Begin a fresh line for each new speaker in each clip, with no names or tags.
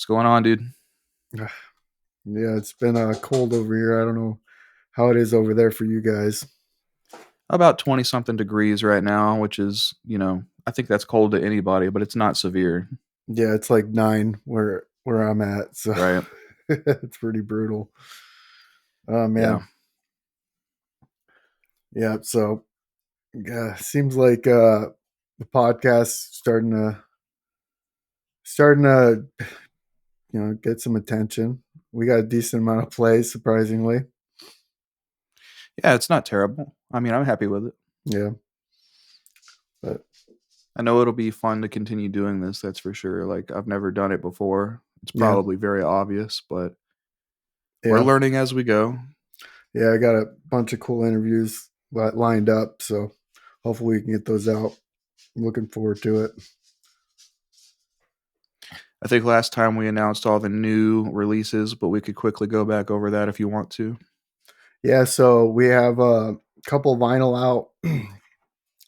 What's going on, dude?
Yeah, it's been cold over here. I don't know how it is over there for you guys.
About 20 something degrees right now, which is, I think that's cold to anybody, but it's not severe,
Yeah, it's like 9 where I'm at, so
right?
it's pretty brutal. Oh
Yeah.
man, yeah. So seems like the podcast starting to get some attention. We got a decent amount of plays, surprisingly.
Yeah, it's not terrible. I mean, I'm happy with it.
Yeah, but
I know it'll be fun to continue doing this, that's for sure. Like, I've never done it before. It's
yeah,
probably very obvious, but we're
yeah,
learning as we go.
yeah. I got a bunch of cool interviews lined up, so hopefully we can get those out. I'm looking forward to it.
I think last time we announced all the new releases, but we could quickly go back over that if you want to.
Yeah, so we have a couple vinyl out.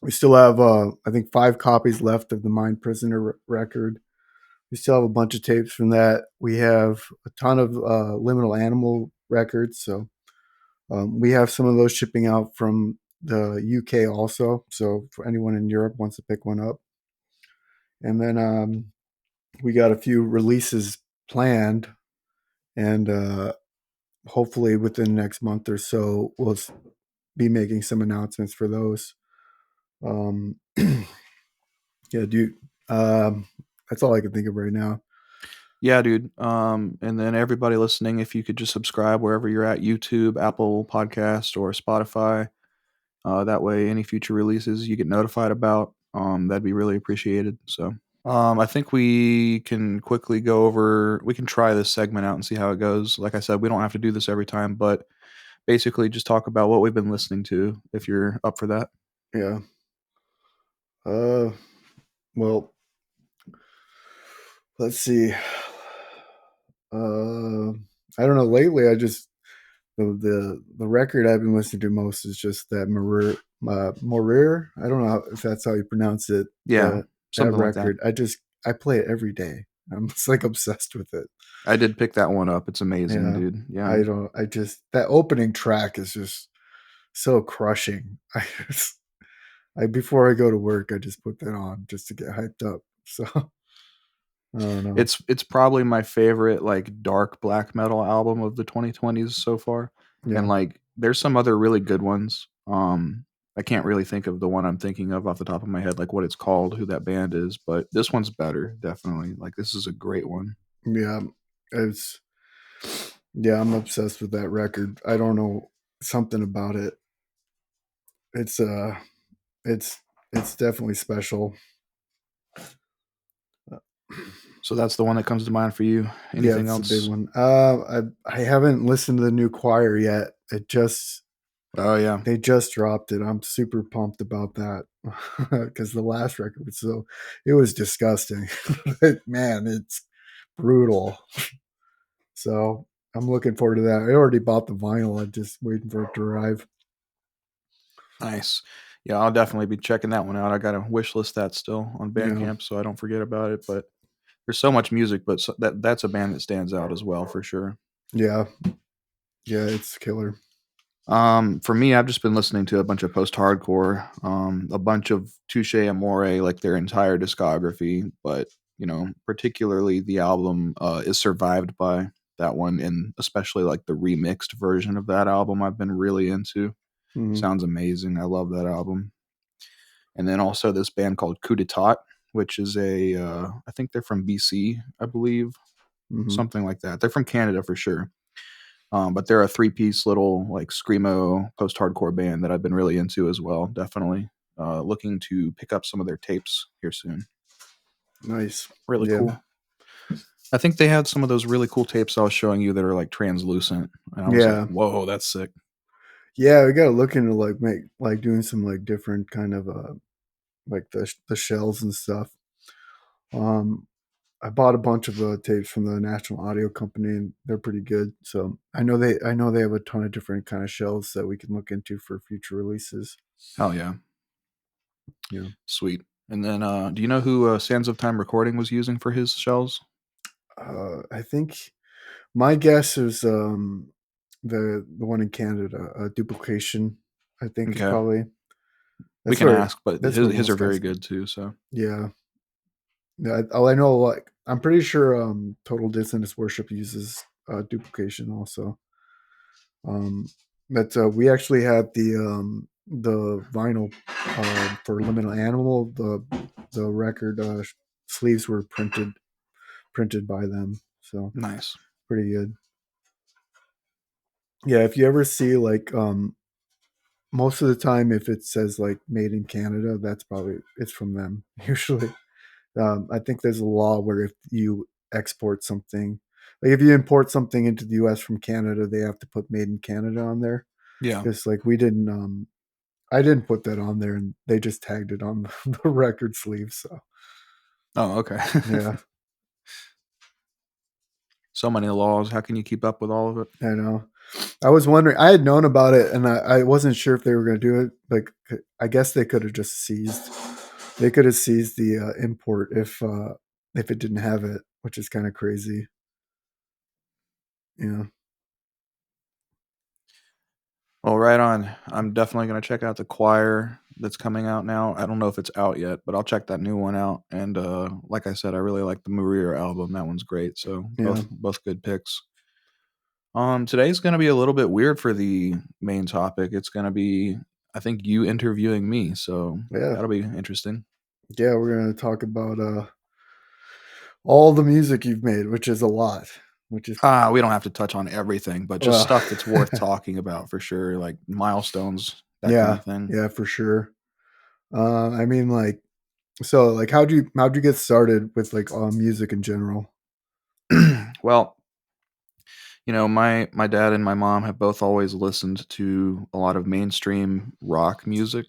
We still have, I think, 5 copies left of the Mind Prisoner record. We still have a bunch of tapes from that. We have a ton of Liminal Animal records. So we have some of those shipping out from the UK also. So for anyone in Europe wants to pick one up. And then we got a few releases planned. And hopefully within the next month or so, we'll be making some announcements for those. Um, yeah, dude. Um, that's all I can think of right now.
Yeah, dude. And then everybody listening, if you could just subscribe wherever you're at, YouTube, Apple Podcast, or Spotify. That way, any future releases you get notified about, that'd be really appreciated. So, I think we can quickly go over. We can try this segment out and see how it goes. Like I said, we don't have to do this every time, but basically, just talk about what we've been listening to. If you're up for that.
Yeah. Uh, well, let's see. Uh, I don't know. Lately, I just the record I've been listening to most is just that Morir. I don't know if that's how you pronounce it.
Yeah,
That
something like that.
record. I play it every day. I'm just like obsessed with it.
I did pick that one up. It's amazing,
Yeah.
dude. Yeah.
I don't. I just that opening track is just so crushing. I before I go to work, I just put that on just to get hyped up. So I don't know.
It's probably my favorite like dark black metal album of the 2020s so far. And
Yeah,
like there's some other really good ones. I can't really think of the one I'm thinking of off the top of my head, like what it's called, who that band is, but this one's better, definitely. Like this is a great one.
yeah. It's yeah. I'm obsessed with that record. I don't know something about it. It's it's it's definitely special. Uh,
So that's the one that comes to mind for you.
Yeah,
Anything
it's a big
else?
one. I haven't listened to the new Choir yet.
Oh yeah.
They just dropped it. I'm super pumped about that because the last record was it was disgusting. Man, it's brutal. So I'm looking forward to that. I already bought the vinyl. I'm just waiting for it to arrive.
Nice. Yeah, I'll definitely be checking that one out. I got to wish list that still on
Yeah,
Bandcamp so I don't forget about it, but there's so much music, but that's a band that stands out as well for sure.
yeah, yeah. It's killer.
For me, I've just been listening to a bunch of post-hardcore, a bunch of Touche Amore, like their entire discography, but particularly the album is survived by that one, and especially like the remixed version of that album I've been really into.
Hmm.
Sounds amazing. I love that album. And then also this band called Coup d'etat, which is I think they're from BC, I believe,
Hmm.
something like that. They're from Canada for sure. But they're a three-piece little like screamo post-hardcore band that I've been really into as well. Definitely looking to pick up some of their tapes here soon.
Nice.
Really
Yeah,
cool. I think they had some of those really cool tapes I was showing you that are like translucent, and I was like,
yeah,
"Whoa, that's sick!"
yeah. We gotta look into like make like doing some like different kind of like the shells and stuff. Um, I bought a bunch of tapes from the National Audio Company, and they're pretty good. So I know they have a ton of different kind of shells that we can look into for future releases.
Hell yeah,
Yeah,
sweet. And then, do you know who Sands of Time Recording was using for his shells?
I think my guess is the one in Canada, duplication. I think is
Okay.
probably
We
that's
can
where
ask, but
that's where
his are
most
very
guys.
good too. So
Yeah, yeah. I know. Like, I'm pretty sure Total Dissonance Worship uses duplication also. Um, but we actually had the vinyl for Liminal Animal. The record sleeves were printed by them, so
nice.
pretty good. Yeah, if you ever see like most of the time if it says like made in Canada, that's probably it's from them usually. I think there's a law where if you export something, like if you import something into the US from Canada, they have to put made in Canada on there.
Yeah.
Just like we didn't I didn't put that on there and they just tagged it on the record sleeve, so
Oh, okay.
yeah,
So many laws. How can you keep up with all of it?
I know. I was wondering. I had known about it, and I wasn't sure if they were going to do it. Like, I guess they could have just seized. They could have seized the import if it didn't have it, which is kind of crazy. Yeah,
Well, right on. I'm definitely going to check out the choir that's coming out now. I don't know if it's out yet, but I'll check that new one out. And like I said, I really like the Maria album. That one's great. So
yeah,
both good picks. Today's going to be a little bit weird for the main topic. It's going to be, I think, you interviewing me. So
yeah,
that'll be interesting.
yeah. We're going to talk about all the music you've made, which is a lot. Which is
We don't have to touch on everything, but just
well,
stuff that's worth talking about for sure, like milestones, that kind
yeah,
of thing.
yeah, for sure. I mean, like, so, like, how'd you get started with like music in general?
Well, my dad and my mom have both always listened to a lot of mainstream rock music.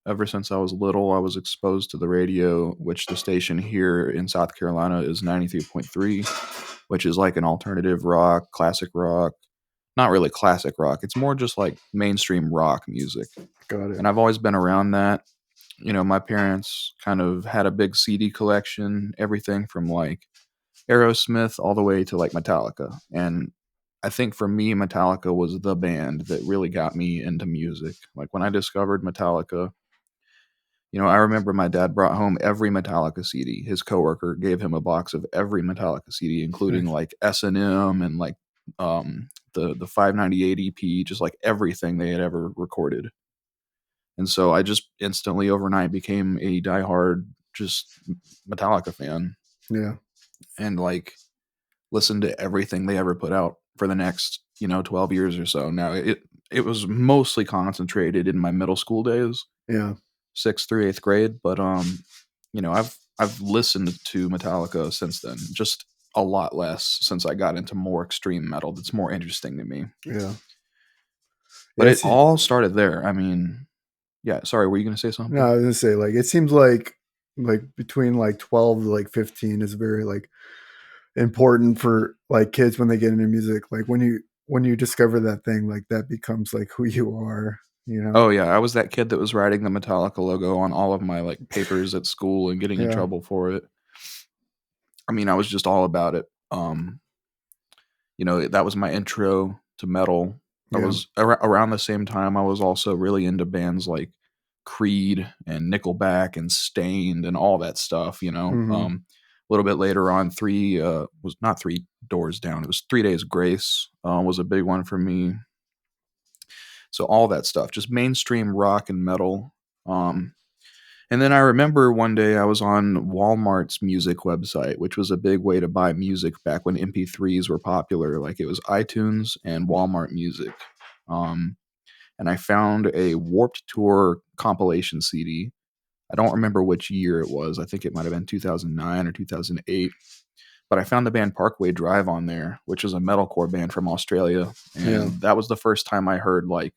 Ever since I was little, I was exposed to the radio, which the station here in South Carolina is 93.3, which is like an alternative rock, classic rock. Not really classic rock. It's more just like mainstream rock music.
Got it.
And I've always been around that. My parents kind of had a big CD collection, everything from like Aerosmith all the way to like Metallica. And I think for me, Metallica was the band that really got me into music. Like when I discovered Metallica, I remember my dad brought home every Metallica CD. His coworker gave him a box of every Metallica CD, including
Nice.
like S&M and like the 598 EP, just like everything they had ever recorded. And so I just instantly overnight became a diehard just Metallica fan
Yeah,
and like listened to everything they ever put out for the next 12 years or so. Now it was mostly concentrated in my middle school days,
yeah,
6th through 8th grade, but I've listened to Metallica since then, just a lot less since I got into more extreme metal that's more interesting to me.
yeah,
But
yeah.
it all started there. I mean, yeah, sorry, were you going to say
No,
something?
I was gonna say like it seems like between like 12 to like 15 is very like important for like kids when they get into music. Like when you discover that thing, like that becomes like who you are. You know?
Oh yeah, I was that kid that was writing the Metallica logo on all of my like papers at school and getting in
Yeah,
trouble for it. I mean, I was just all about it. That was my intro to metal. I
yeah,
was around the same time I was also really into bands like Creed and Nickelback and Stained and all that stuff.
hmm,
A little bit later on, was not Three Doors Down. It was 3 Days Grace was a big one for me. So all that stuff, just mainstream rock and metal. Um, and then I remember one day I was on Walmart's music website, which was a big way to buy music back when MP3s were popular. Like it was iTunes and Walmart Music. Um, and I found a Warped Tour compilation CD. I don't remember which year it was. I think it might have been 2009 or 2008. But I found the band Parkway Drive on there, which is a metalcore band from Australia.
yeah,
And that was the first time I heard like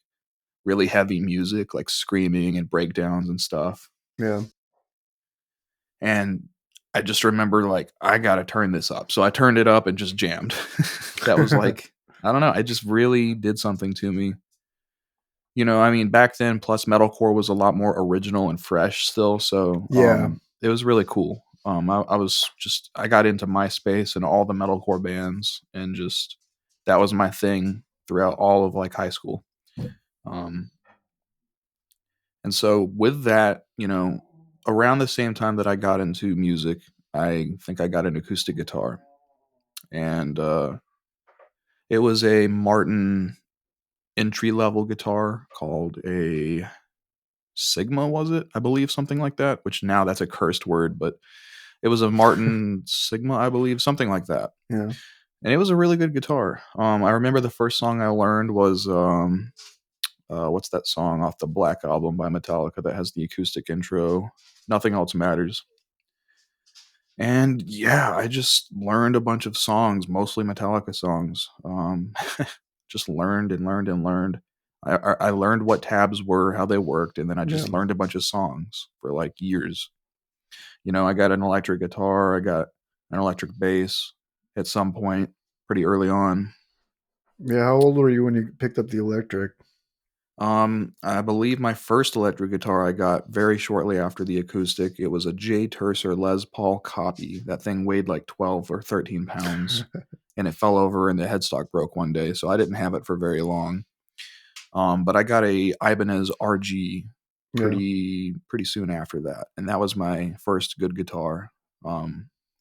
really heavy music, like screaming and breakdowns and stuff.
yeah,
And I just remember like I got to turn this up. So I turned it up and just jammed. That was like I don't know, it just really did something to me. I mean back then plus metalcore was a lot more original and fresh still, so
yeah,
it was really cool. I got into MySpace and all the metalcore bands, and just that was my thing throughout all of like high school. Um, and so with that, around the same time that I got into music, I think I got an acoustic guitar, and it was a Martin entry level guitar called a Sigma, was it? I believe something like that. Which now that's a cursed word, but it was a Martin Sigma, I believe, something like that.
Yeah.
And it was a really good guitar. I remember the first song I learned was what's that song off the Black album by Metallica that has the acoustic intro? Nothing Else Matters. And yeah, I just learned a bunch of songs, mostly Metallica songs. Just learned and learned and learned. I learned what tabs were, how they worked, and then I
Yeah.
just learned a bunch of songs for like years. I got an electric guitar, I got an electric bass at some point pretty early on.
Yeah. How old were you when you picked up the electric?
I believe my first electric guitar I got very shortly after the acoustic. It was a J. Tercer Les Paul copy. That thing weighed like 12 or 13 pounds, and it fell over and the headstock broke one day, so I didn't have it for very long. But I got a Ibanez RG
Yeah.
pretty soon after that, and that was my first good guitar.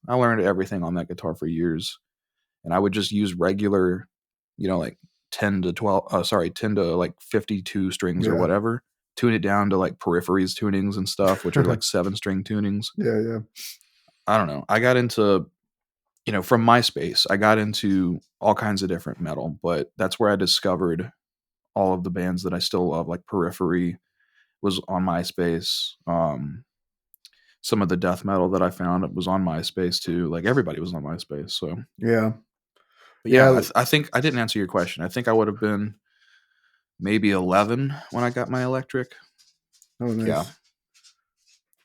I learned everything on that guitar for years, and I would just use regular, like 10 to 12, 10 to like 52 strings or
Yeah.
whatever, tune it down to like peripheries tunings and stuff, which are like 7 string tunings.
Yeah. Yeah.
I don't know. I got into, from MySpace, I got into all kinds of different metal, but that's where I discovered all of the bands that I still love, like Periphery was on MySpace. Some of the death metal that I found was on MySpace too. Like everybody was on MySpace. So,
Yeah.
but yeah,
Yeah.
I think I didn't answer your question. I think I would have been maybe 11 when I got my electric.
Oh,
Yeah.
nice.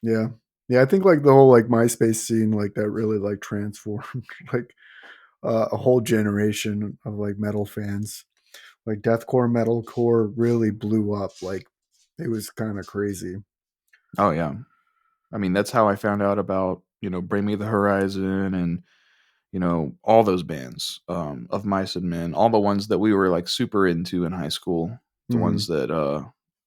Yeah. Yeah. I think like the whole like MySpace scene, like that really like transformed like a whole generation of like metal fans. Like deathcore, metalcore really blew up. Like it was kind of crazy.
Oh yeah. I mean, that's how I found out about, Bring Me the Horizon and, all those bands, of Mice and Men, all the ones that we were like super into in high school. The
Hmm.
ones that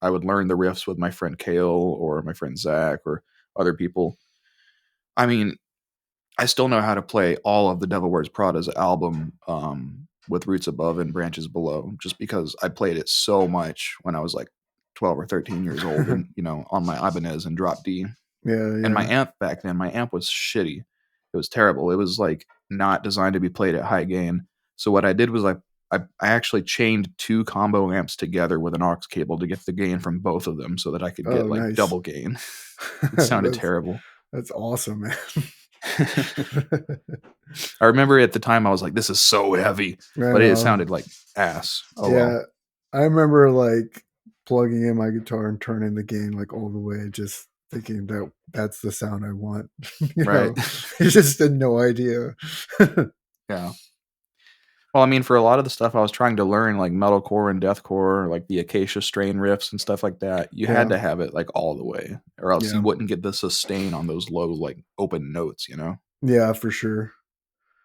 I would learn the riffs with my friend Kale or my friend Zach or other people. I mean, I still know how to play all of the Devil Wears Prada's album, with Roots Above and Branches Below, just because I played it so much when I was like 12 or 13 years old, and on my Ibanez and Drop D.
Yeah.
And my
Yeah.
amp back then, my amp was shitty. It was terrible. It was like not designed to be played at high gain. So what I did was I actually chained 2 combo amps together with an aux cable to get the gain from both of them so that I could get
Oh,
like
nice.
double gain. It sounded
that's
terrible.
that's awesome, man.
I remember at the time I was like, this is so heavy,
I
but it
know.
sounded like ass. Oh well.
Yeah. I remember like plugging in my guitar and turning the gain like all the way, just thinking that that's the sound I want. you
Right.
know, you just had no idea.
Yeah. Well, I mean, for a lot of the stuff I was trying to learn, like metalcore and deathcore, like the Acacia strain riffs and stuff like that, you had
Yeah.
to have it like all the way, or else you
Yeah.
wouldn't get the sustain on those low, like open notes.
Yeah, for sure.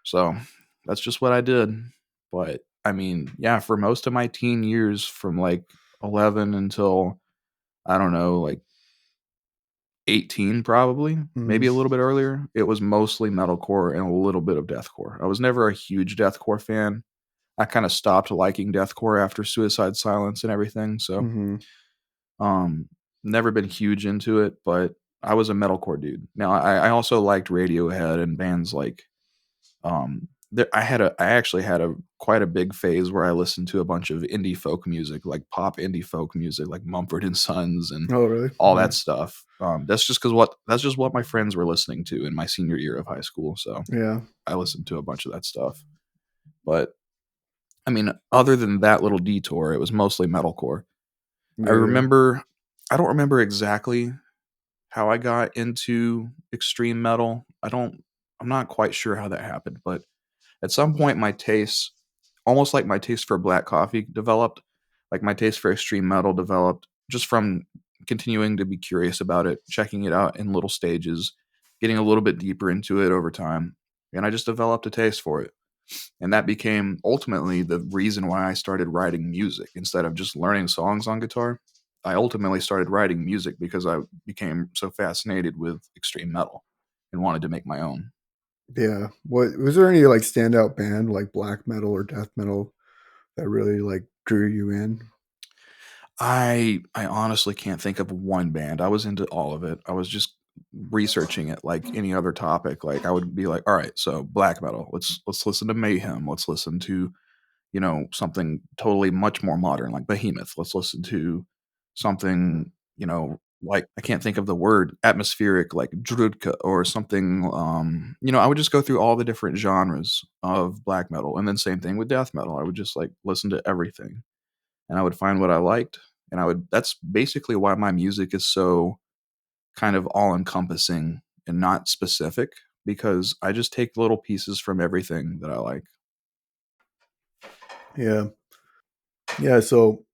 So that's just what I did. But I mean, yeah, for most of my teen years, from like 11 until I don't know, like 18, probably, maybe
Mhm.
a little bit earlier, it was mostly metalcore and a little bit of deathcore. I was never a huge deathcore fan. I kind of stopped liking deathcore after Suicide Silence and everything. So,
Mhm.
um, never been huge into it, but I was a metalcore dude. Now, I also liked Radiohead and bands like, I actually had a quite a big phase where I listened to a bunch of indie folk music, like pop indie folk music, like Mumford and Sons and
Oh, really?
all
Yeah.
that stuff. That's just what my friends were listening to in my senior year of high school. So
Yeah.
I listened to a bunch of that stuff. But I mean, other than that little detour, it was mostly metalcore. I
Yeah. Yeah.
remember I don't remember exactly how I got into extreme metal. I'm not quite sure how that happened, but at some point my taste, almost like my taste for black coffee developed, like my taste for extreme metal developed just from continuing to be curious about it, checking it out in little stages. getting a little bit deeper into it over time. And I just developed a taste for it. And that became ultimately the reason why I started writing music instead of just learning songs on guitar. I ultimately started writing music because I became so fascinated with extreme metal and wanted to make my own.
Yeah. What was there any like standout band like black metal or death metal that really like drew you in?
I honestly can't think of one band. I was into all of it. I was just researching it like any other topic. Like I would be like, all right, so black metal. Let's listen to Mayhem. Let's listen to, something totally much more modern like Behemoth. Let's listen to something, like I can't think of the word atmospheric like Drudka or something. I would just go through all the different genres of black metal, and then same thing with death metal. I would just like listen to everything, and I would find what I liked, and I would. That's basically why my music is so kind of all encompassing and not specific, because I just take little pieces from everything that I like.
Yeah. Yeah. So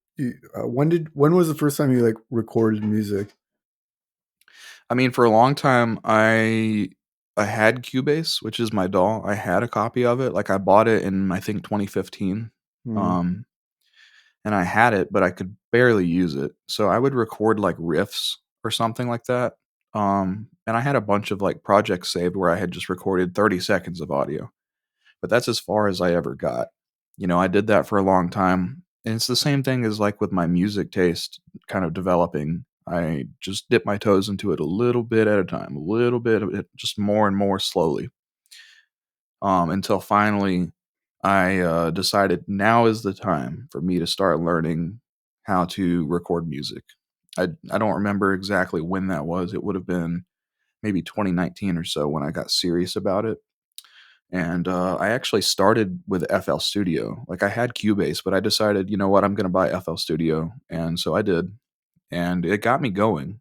when was the first time you like recorded music?
I mean, for a long time, I had Cubase, which is my DAW. I had a copy of it. Like I bought it in I think 2015.
Hmm.
Um, and I had it, but I could barely use it. So I would record like riffs or something like that. And I had a bunch of like projects saved where I had just recorded 30 seconds of audio. But that's as far as I ever got. I did that for a long time. And it's the same thing as like with my music taste kind of developing. I just dip my toes into it a little bit at a time, a little bit of it, just more and more slowly, until finally I decided now is the time for me to start learning how to record music. I don't remember exactly when that was. It would have been maybe 2019 or so when I got serious about it. And I actually started with FL Studio. Like I had Cubase, but I decided, you know what, I'm going to buy FL Studio, and so I did, and it got me going.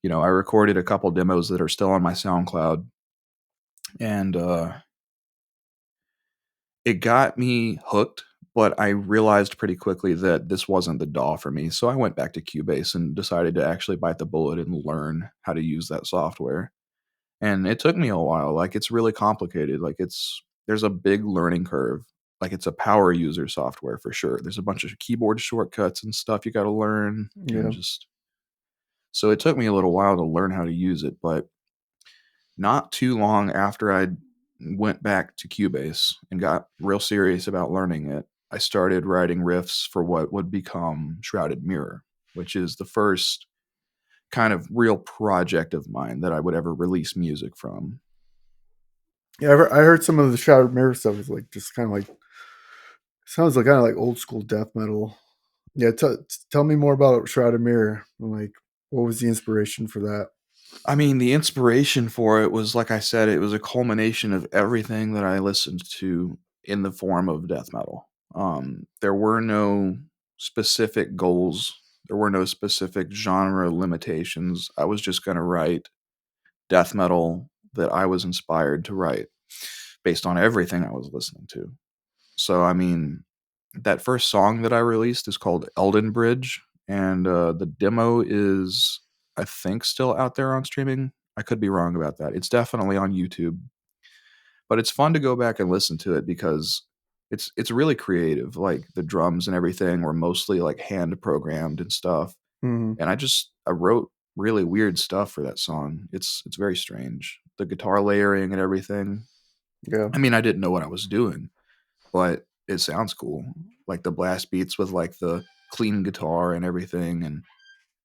I recorded a couple demos that are still on my SoundCloud, and it got me hooked. But I realized pretty quickly that this wasn't the DAW for me, so I went back to Cubase and decided to actually bite the bullet and learn how to use that software. And it took me a while. Like it's really complicated. Like there's a big learning curve. Like it's a power user software for sure. There's a bunch of keyboard shortcuts and stuff you got to learn, and
Yeah.
just so it took me a little while to learn how to use it, but not too long after I went back to Cubase and got real serious about learning it, I started writing riffs for what would become Shrouded Mirror, which is the first kind of real project of mine that I would ever release music from.
Yeah. I heard some of the Shrouded Mirror stuff is like just kind of like sounds like kind of like old school death metal. Yeah. Tell me more about Shrouded Mirror. Like, what was the inspiration for that?
I mean, the inspiration for it was, like I said, it was a culmination of everything that I listened to in the form of death metal. There were no specific goals. There were no specific genre limitations. I was just going to write death metal that I was inspired to write based on everything I was listening to. So, I mean, that first song that I released is called Elden Bridge, and the demo is, I think, still out there on streaming. I could be wrong about that. It's definitely on YouTube, but it's fun to go back and listen to it because it's really creative. Like the drums and everything were mostly like hand programmed and stuff,
Hmm.
and I wrote really weird stuff for that song. It's very strange. The guitar layering and everything.
Yeah.
I mean, I didn't know what I was doing, but it sounds cool. Like the blast beats with like the clean guitar and everything, and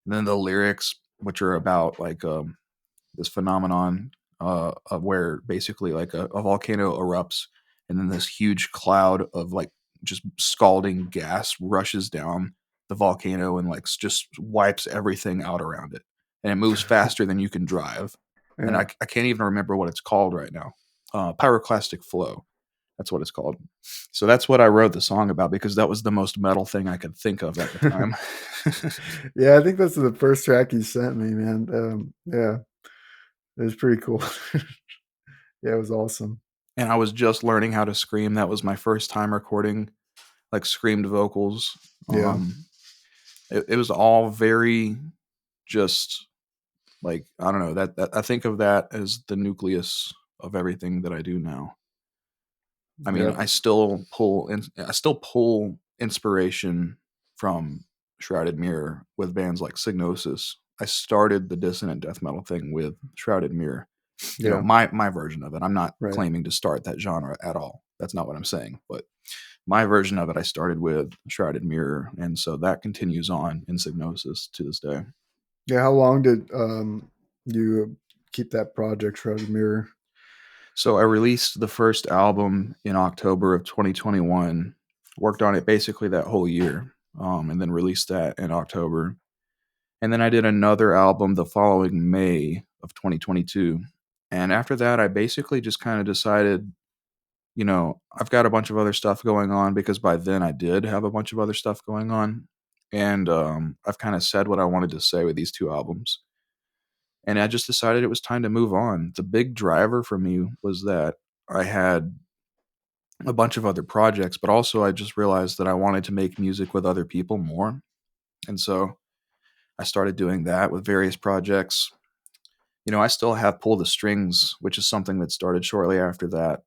then the lyrics, which are about like this phenomenon of where basically like a volcano erupts, and then this huge cloud of like just scalding gas rushes down the volcano and like just wipes everything out around it, and it moves faster than you can drive. And
Yeah.
I can't even remember what it's called right now. Pyroclastic flow, that's what it's called. So that's what I wrote the song about because that was the most metal thing I could think of at the time.
Yeah, I think that's the first track you sent me, man. Yeah, it was pretty cool. Yeah, it was awesome.
And I was just learning how to scream. That was my first time recording like screamed vocals.
Yeah.
It was all very just Like, I don't know, that I think of that as the nucleus of everything that I do now. I mean,
Yeah,
I still pull inspiration from Shrouded Mirror with bands like Signosis. I started the dissonant death metal thing with Shrouded Mirror. You know,
yeah,
my version of it. I'm not
right.
claiming to start that genre at all. That's not what I'm saying. But my version of it, I started with Shrouded Mirror, and so that continues on in Signosis to this day.
Yeah, how long did you keep that project, Shrouded Mirror?
So I released the first album in October of 2021. Worked on it basically that whole year, and then released that in October. And then I did another album the following May of 2022. And after that, I basically just kind of decided, I've got a bunch of other stuff going on because by then I did have a bunch of other stuff going on. And I've kind of said what I wanted to say with these two albums. And I just decided it was time to move on. The big driver for me was that I had a bunch of other projects, but also I just realized that I wanted to make music with other people more. And so I started doing that with various projects. I still have Pull the Strings, which is something that started shortly after that.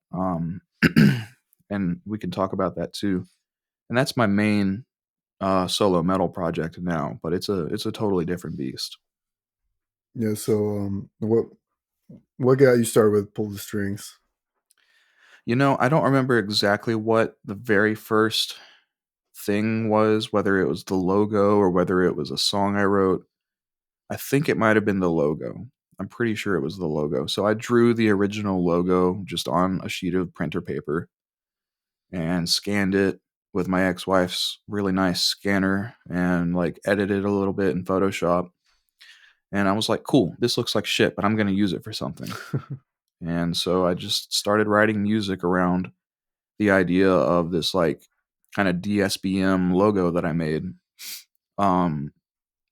And we can talk about that too. And that's my main solo metal project now, but it's a totally different beast.
Yeah, so what got you started with Pull the Strings?
I don't remember exactly what the very first thing was, whether it was the logo or whether it was a song I wrote. I think it might have been the logo. I'm pretty sure it was the logo. So I drew the original logo just on a sheet of printer paper and scanned it with my ex-wife's really nice scanner and like edited a little bit in Photoshop. And I was like, cool, this looks like shit, but I'm going to use it for something. And so I just started writing music around the idea of this like kind of DSBM logo that I made. Um,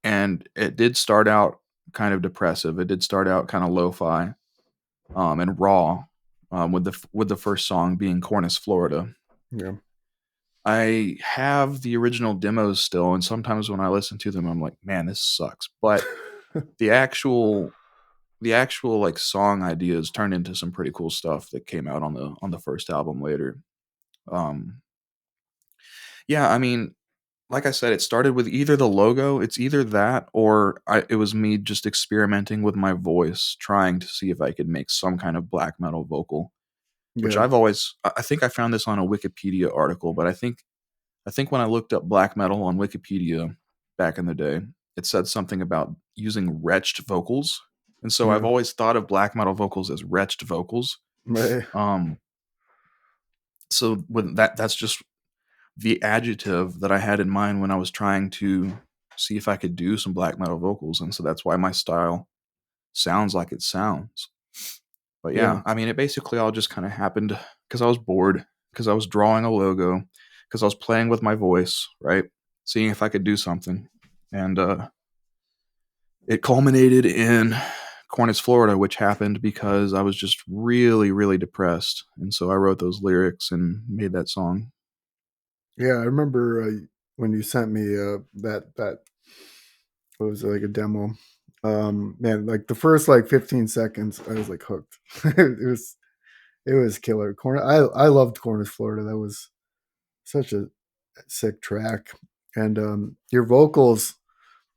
and it did start out kind of depressive. It did start out kind of lo-fi and raw, with the first song being Cornice, Florida.
Yeah.
I have the original demos still, and sometimes when I listen to them, I'm like, man, this sucks. But the actual the actual like song ideas turned into some pretty cool stuff that came out on the first album later. Um, yeah, I mean, like I said, it started with either the logo, it's either that or it was me just experimenting with my voice, trying to see if I could make some kind of black metal vocal, which
Yeah.
I think I found this on a Wikipedia article, but I think when I looked up black metal on Wikipedia back in the day, it said something about using retched vocals. And so I've
Yeah.
always thought of black metal vocals as retched vocals.
Right.
Um, so with that's just the adjective that I had in mind when I was trying to see if I could do some black metal vocals. And so that's why my style sounds like it sounds. But
Yeah.
yeah, I mean, it basically all just kind of happened because I was bored, because I was drawing a logo, because I was playing with my voice, right? Seeing if I could do something. And it culminated in Cornice, Florida, which happened because I was just really, really depressed. And so I wrote those lyrics and made that song.
Yeah, I remember when you sent me that what was it, like a demo. Man, like the first like 15 seconds, I was like hooked. It was killer. I loved Cornish, Florida. That was such a sick track. And your vocals,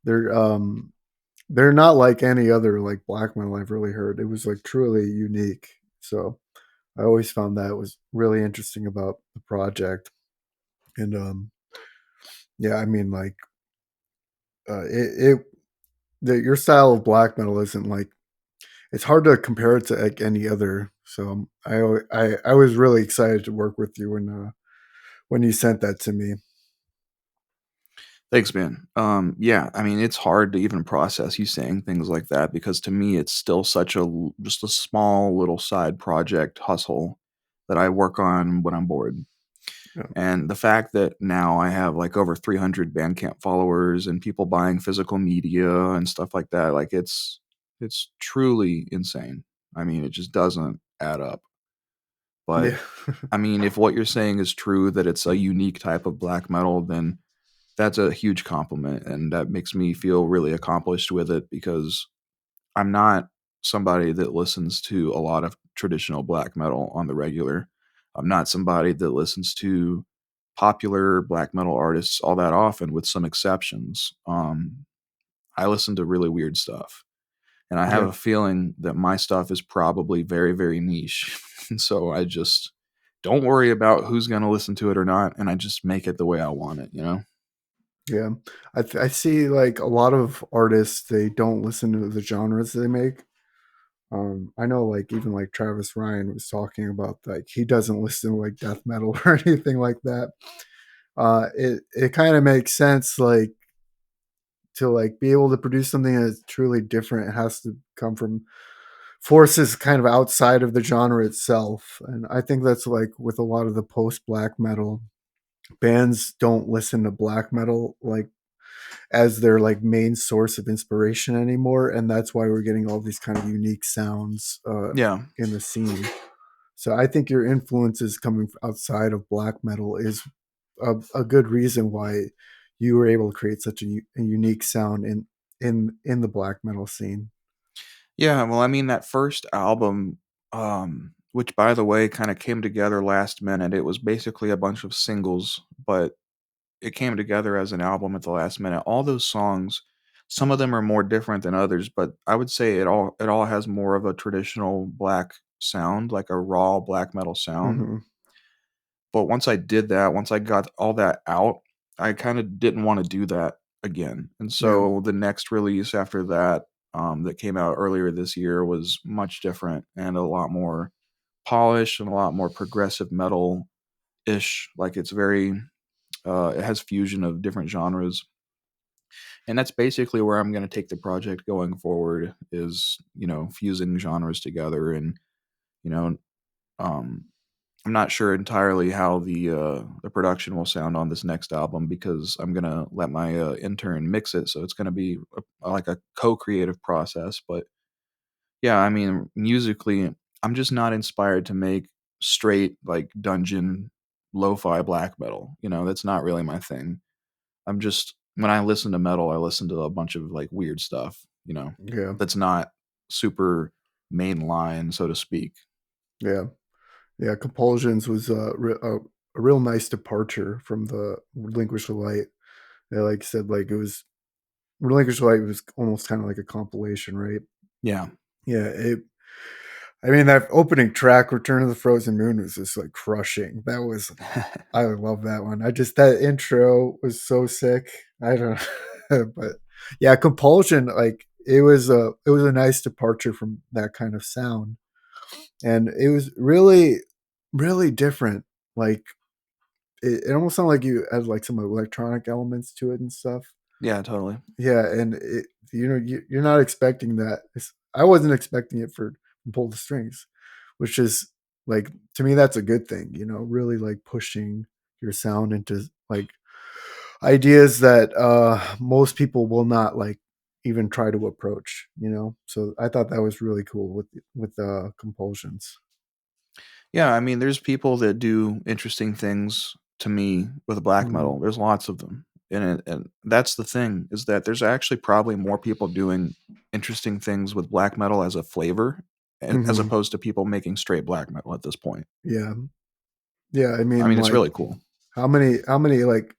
they're um they're not like any other like black metal I've really heard. It was like truly unique. So I always found that was really interesting about the project. And yeah, I mean like your style of black metal isn't like, it's hard to compare it to like any other. So I was really excited to work with you when you sent that to me.
Thanks, man. Yeah, I mean, it's hard to even process you saying things like that because to me, it's still just a small little side project hustle that I work on when I'm bored.
Yeah.
And the fact that now I have like over 300 Bandcamp followers and people buying physical media and stuff like that, like it's truly insane. I mean, it just doesn't add up. But
Yeah.
I mean, if what you're saying is true, that it's a unique type of black metal, then that's a huge compliment, and that makes me feel really accomplished with it because I'm not somebody that listens to a lot of traditional black metal on the regular. I'm not somebody that listens to popular black metal artists all that often, with some exceptions. I listen to really weird stuff, and I have
Yeah,
a feeling that my stuff is probably very, very niche. And so I just don't worry about who's going to listen to it or not, and I just make it the way I want it, you know?
yeah. I see like a lot of artists, they don't listen to the genres they make. I know like even like Travis Ryan was talking about like he doesn't listen to like death metal or anything like that. It kind of makes sense like to like be able to produce something that's truly different. It has to come from forces kind of outside of the genre itself. And I think that's like with a lot of the post black metal bands don't listen to black metal like as their like main source of inspiration anymore, and that's why we're getting all these kind of unique sounds
Yeah.
in the scene. So I think your influences coming outside of black metal is a good reason why you were able to create such a unique sound in the black metal scene.
Yeah, well, I mean, that first album, which by the way kind of came together last minute, it was basically a bunch of singles, but it came together as an album at the last minute. All those songs, some of them are more different than others, but I would say it all has more of a traditional black sound, like a raw black metal sound.
Hmm.
But once I did that, once I got all that out, I kind of didn't want to do that again. And
Yeah,
so the next release after that, that came out earlier this year, was much different and a lot more polished and a lot more progressive metal ish. Like it's very, it has fusion of different genres, and that's basically where I'm going to take the project going forward. Is, fusing genres together, and you know, um, I'm not sure entirely how the production will sound on this next album, because I'm gonna let my intern mix it, so it's gonna be like a co-creative process. But yeah, I mean, musically, I'm just not inspired to make straight like dungeon lo-fi black metal. That's not really my thing. I'm just, when I listen to metal, I listen to a bunch of like weird stuff.
yeah,
That's not super mainline, so to speak.
yeah, yeah. Compulsions was a real nice departure from the Relinquish the Light. They like said like it was Relinquish the Light was almost kind of like a compilation, right?
Yeah.
Yeah, I mean, that opening track, Return of the Frozen Moon, was just like crushing. I love that one. That intro was so sick. I don't know. But yeah, Compulsion, like it was a nice departure from that kind of sound. And it was really, really different. Like it almost sounded like you had like some electronic elements to it and stuff.
Yeah, totally.
Yeah, and you're not expecting that. I wasn't expecting it for Pull the Strings, which is like to me that's a good thing. Really like pushing your sound into like ideas that most people will not like even try to approach. So I thought that was really cool with Compulsions.
Yeah, I mean, there's people that do interesting things to me with black
Mm-hmm.
metal. There's lots of them. And that's the thing, is that there's actually probably more people doing interesting things with black metal as a flavor, as
Mm-hmm.
opposed to people making straight black metal at this point.
Yeah, yeah. I
I
mean,
mean, it's
like
really cool.
how many like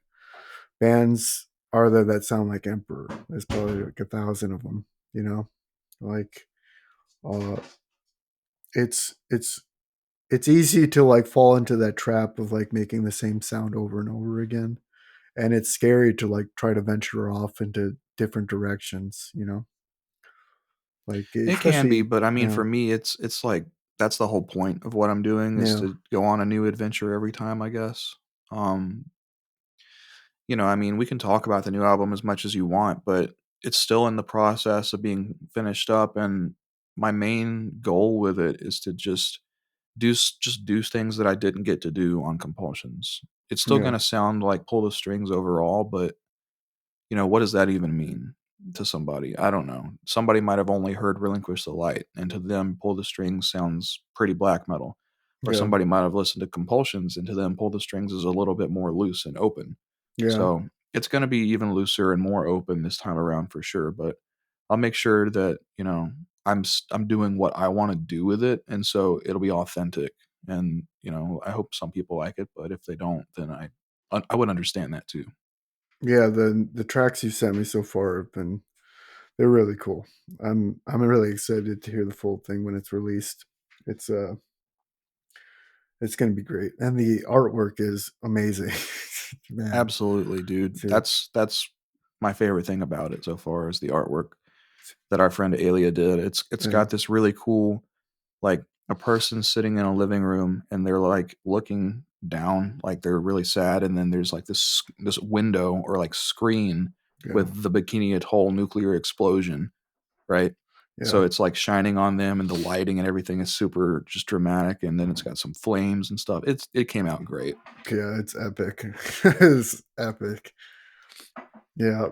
bands are there that sound like Emperor? There's probably like 1,000 of them. You know, like uh, it's it's easy to like fall into that trap of like making the same sound over and over again, and it's scary to like try to venture off into different directions. Like
It can be,
especially
but I mean,
yeah,
for me, it's like that's the whole point of what I'm doing, is
yeah,
to go on a new adventure every time, I guess. Um, I mean, we can talk about the new album as much as you want, but it's still in the process of being finished up, and my main goal with it is to just do things that I didn't get to do on Compulsions. It's still
yeah,
gonna sound like Pull the Strings overall, but what does that even mean to somebody? I don't know. Somebody might have only heard Relinquish the Light, and to them, Pull the Strings sounds pretty black metal. Or
yeah,
somebody might have listened to Compulsions, and to them, Pull the Strings is a little bit more loose and open.
yeah,
So it's going to be even looser and more open this time around for sure. But I'll make sure that I'm doing what I want to do with it, and so it'll be authentic. And I hope some people like it, but if they don't, then I would understand that too.
Yeah, the tracks you sent me so far have been they're really cool. I'm really excited to hear the full thing when it's released. It's it's gonna be great, and the artwork is amazing. Man,
Absolutely, dude.
dude,
That's my favorite thing about it so far is the artwork that our friend Alia did. It's
yeah,
got this really cool, like, a person sitting in a living room and they're like looking down, like they're really sad, and then there's like this window or like screen
yeah,
with the Bikini Atoll nuclear explosion, right?
yeah,
So it's like shining on them, and the lighting and everything is super just dramatic, and then it's got some flames and stuff. It came out great.
yeah. It's epic. It's epic. Yeah,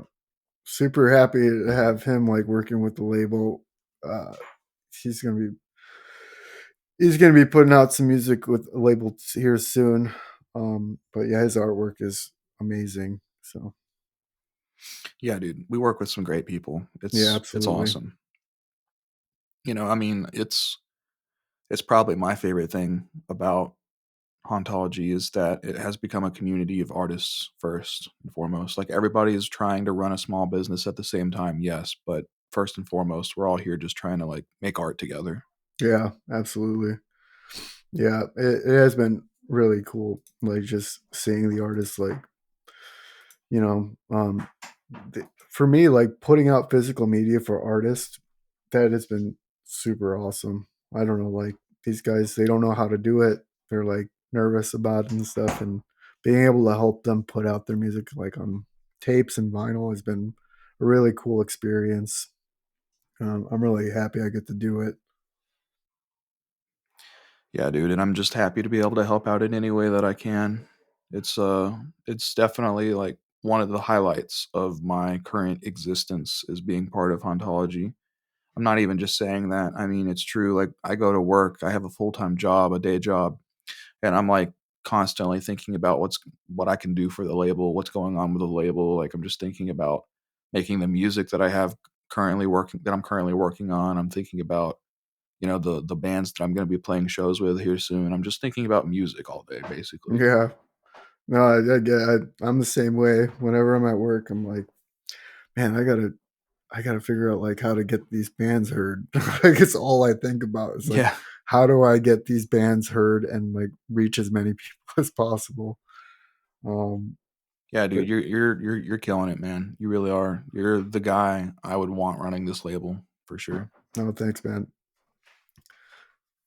super happy to have him like working with the label. Uh, he's gonna be he's gonna be putting out some music with a label here soon. But yeah, his artwork is amazing. So
Yeah, dude, we work with some great people.
yeah,
It's
absolutely.
awesome. I mean, it's probably my favorite thing about Hauntology is that it has become a community of artists first and foremost. Like, everybody is trying to run a small business at the same time, yes, but first and foremost, we're all here just trying to like make art together.
Yeah, absolutely. Yeah, it has been really cool. Like just seeing the artists, like you know, for me, like putting out physical media for artists, that has been super awesome. I don't know, like these guys, they don't know how to do it. They're like nervous about it and stuff, and being able to help them put out their music like on tapes and vinyl has been a really cool experience. I'm really happy I get to do it.
Yeah, dude, and I'm just happy to be able to help out in any way that I can. It's uh it's definitely like one of the highlights of my current existence is being part of Hauntology. I'm not even just saying that. I mean, it's true. Like, I go to work, I have a full-time job, a day job, and I'm like constantly thinking about what I can do for the label, what's going on with the label. Like, I'm just thinking about making the music that I'm currently working on. I'm thinking about the bands that I'm going to be playing shows with here soon. I'm just thinking about music all day, basically.
Yeah, no, I'm the same way. Whenever I'm at work, I'm like, man, I gotta figure out like how to get these bands heard. Like it's all I think about. It's like
Yeah,
how do I get these bands heard and like reach as many people as possible. Um,
yeah,
but
dude, you're killing it, man. You really are. You're the guy I would want running this label for sure.
no, thanks, man.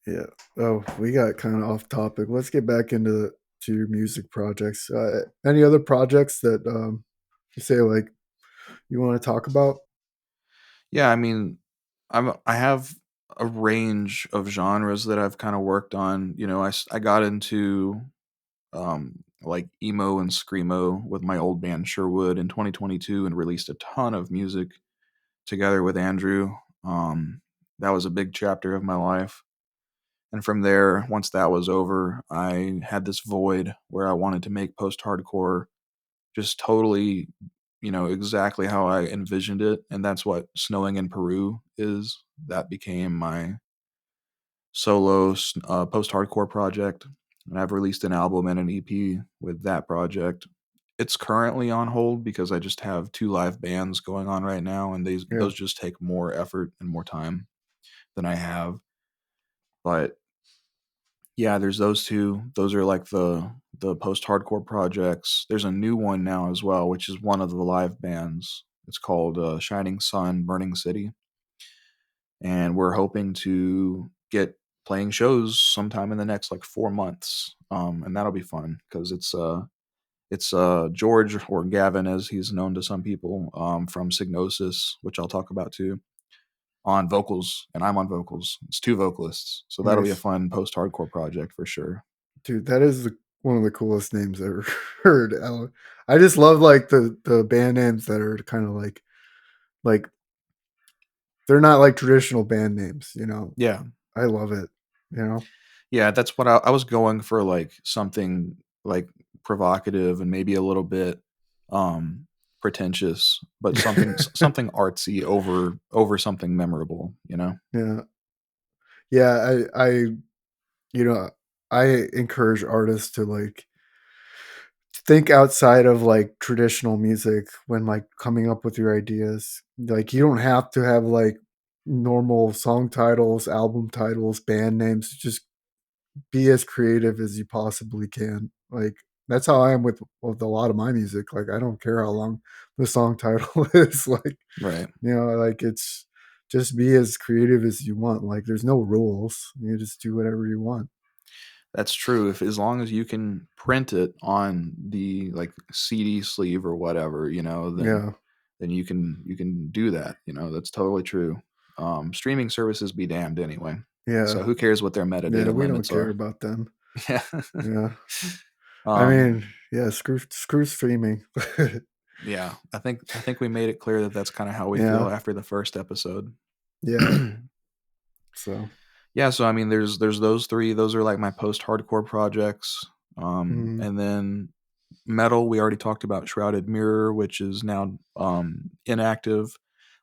Yeah. Oh, we got kind of off topic. Let's get back into to your music projects. Any other projects that you say like you want to talk about?
Yeah, I mean, I have a range of genres that I've kind of worked on. I got into like emo and screamo with my old band Sherwood in 2022 and released a ton of music together with Andrew. That was a big chapter of my life. And from there, once that was over, I had this void where I wanted to make post hardcore just totally, exactly how I envisioned it. And that's what Snowing in Peru is. That became my solo post hardcore project. And I've released an album and an EP with that project. It's currently on hold because I just have two live bands going on right now, and
Yeah.
those just take more effort and more time than I have. But yeah, there's those two. Those are like the post-hardcore projects. There's a new one now as well, which is one of the live bands. It's called Shining Sun, Burning City, and we're hoping to get playing shows sometime in the next like 4 months. And that'll be fun because it's George, or Gavin as he's known to some people, from Signosis, which I'll talk about too, on vocals, and I'm on vocals. It's two vocalists, so that'll be a
Nice.
fun post-hardcore project for sure.
Dude, that is one of the coolest names I've ever heard. I just love like the band names that are kind of like they're not like traditional band names, you know.
Yeah.
I love it, you know.
Yeah, that's what I was going for, like something like provocative and maybe a little bit um pretentious, but something artsy over something memorable, you know?
Yeah. Yeah, you know, I encourage artists to, like, think outside of, like, traditional music when, like, coming up with your ideas. Like, you don't have to have, like, normal song titles, album titles, band names. Just be as creative as you possibly can. Like, that's how I am with a lot of my music. Like, I don't care how long the song title is. Like,
Right.
like, it's just be as creative as you want. Like, there's no rules. You just do whatever you want.
That's true. If as long as you can print it on the like CD sleeve or whatever,
Yeah.
then you can do that. That's totally true. Streaming services be damned anyway.
Yeah.
So who cares what their
Yeah.
metadata
We don't
limits
care
are?
about them.
Yeah.
Yeah. I
um,
mean, yeah, screw streaming.
yeah. I think we made it clear that that's kind of how we feel
Yeah.
after the first episode.
Yeah. So,
Yeah. So I mean, there's those three. Those are like my post-hardcore projects.
mhm,
And then metal, we already talked about Shrouded Mirror, which is now inactive.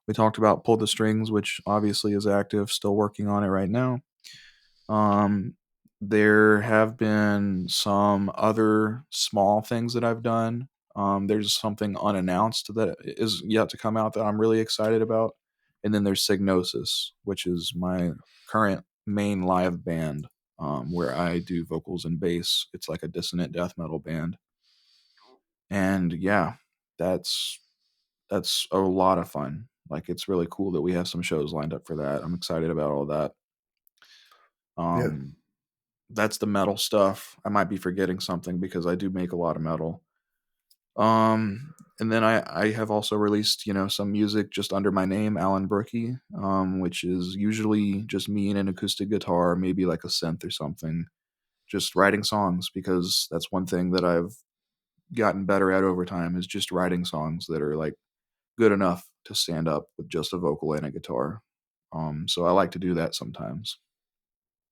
We talked about Pull the Strings, which obviously is active, still working on it right now. Um, there have been some other small things that I've done. There's something unannounced that is yet to come out that I'm really excited about. And then there's Signosis, which is my current main live band, where I do vocals and bass. It's like a dissonant death metal band. And yeah, that's that's a lot of fun. Like, it's really cool that we have some shows lined up for that. I'm excited about all that.
yeah,
Um, that's the metal stuff. I might be forgetting something because I do make a lot of metal. And then I have also released, some music just under my name, Alan Brucke, which is usually just me and an acoustic guitar, maybe like a synth or something, just writing songs, because that's one thing that I've gotten better at over time, is just writing songs that are like good enough to stand up with just a vocal and a guitar. So I like to do that sometimes.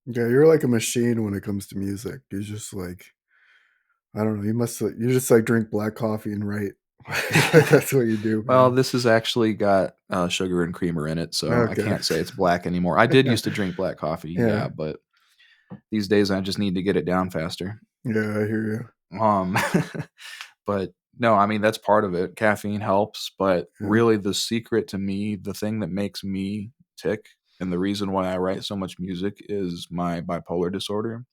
yeah. You're like a machine when it comes to music. You're just like, I don't know. You just like drink black coffee and write. That's what you do,
Well,
man.
this has actually got sugar and creamer in it, so I
Okay.
can't say it's black anymore. I did used to drink black coffee,
Yeah.
yeah, but these days I just need to get it down faster.
Yeah. I hear you.
Um, but no, I mean, that's part of it. Caffeine helps, but
Yeah.
really the secret to me, the thing that makes me tick, and the reason why I write so much music is my bipolar disorder,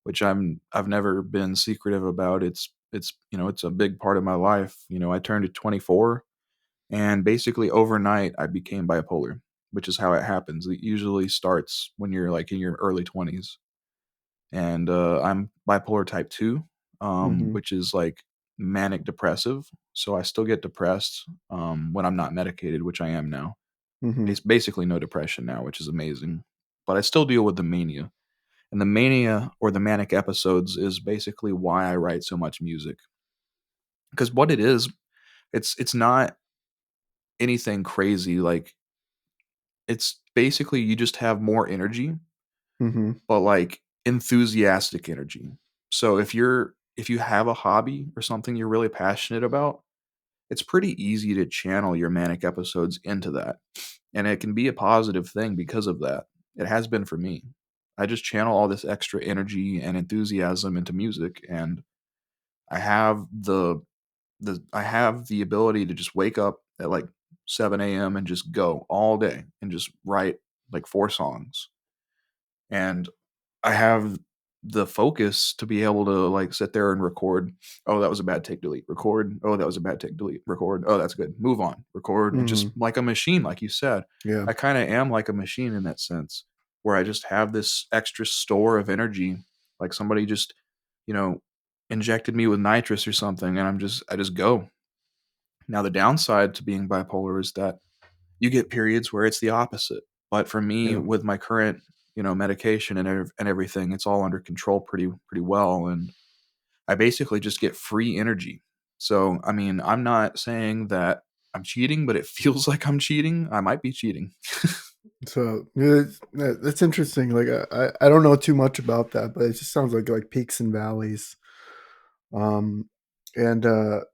which I've never been secretive about. It's a big part of my life. I turned 24, and basically overnight I became bipolar, which is how it happens. It usually starts when you're like in your early 20s. And I'm bipolar type 2,
Hmm.
which is like manic depressive. So I still get depressed when I'm not medicated, which I am now.
Hmm.
It's basically no depression now, which is amazing. But I still deal with the mania. And the mania, or the manic episodes, is basically why I write so much music. Because what it is, it's not anything crazy. Like, it's basically you just have more energy,
Hmm.
but like enthusiastic energy. So if you have a hobby or something you're really passionate about, it's pretty easy to channel your manic episodes into that. And it can be a positive thing because of that. It has been for me. I just channel all this extra energy and enthusiasm into music, and I have I have the ability to just wake up at like 7 a.m. and just go all day and just write like 4 songs. And I have the focus to be able to like sit there and record. Oh, that was a bad take, delete, record. Oh, that was a bad take, delete, record. Oh, that's good. Move on, record. And just
Hmm.
like a machine, like you said,
Yeah.
I kind of am like a machine in that sense, where I just have this extra store of energy. Like somebody just, you know, injected me with nitrous or something, and I just go. Now, the downside to being bipolar is that you get periods where it's the opposite. But for me,
Yeah.
with my current, medication and everything, it's all under control pretty well, and I basically just get free energy. So, I mean, I'm not saying that I'm cheating, but it feels like I'm cheating. I might be cheating.
So yeah, that's interesting. Like I don't know too much about that, but it just sounds like peaks and valleys. Um, And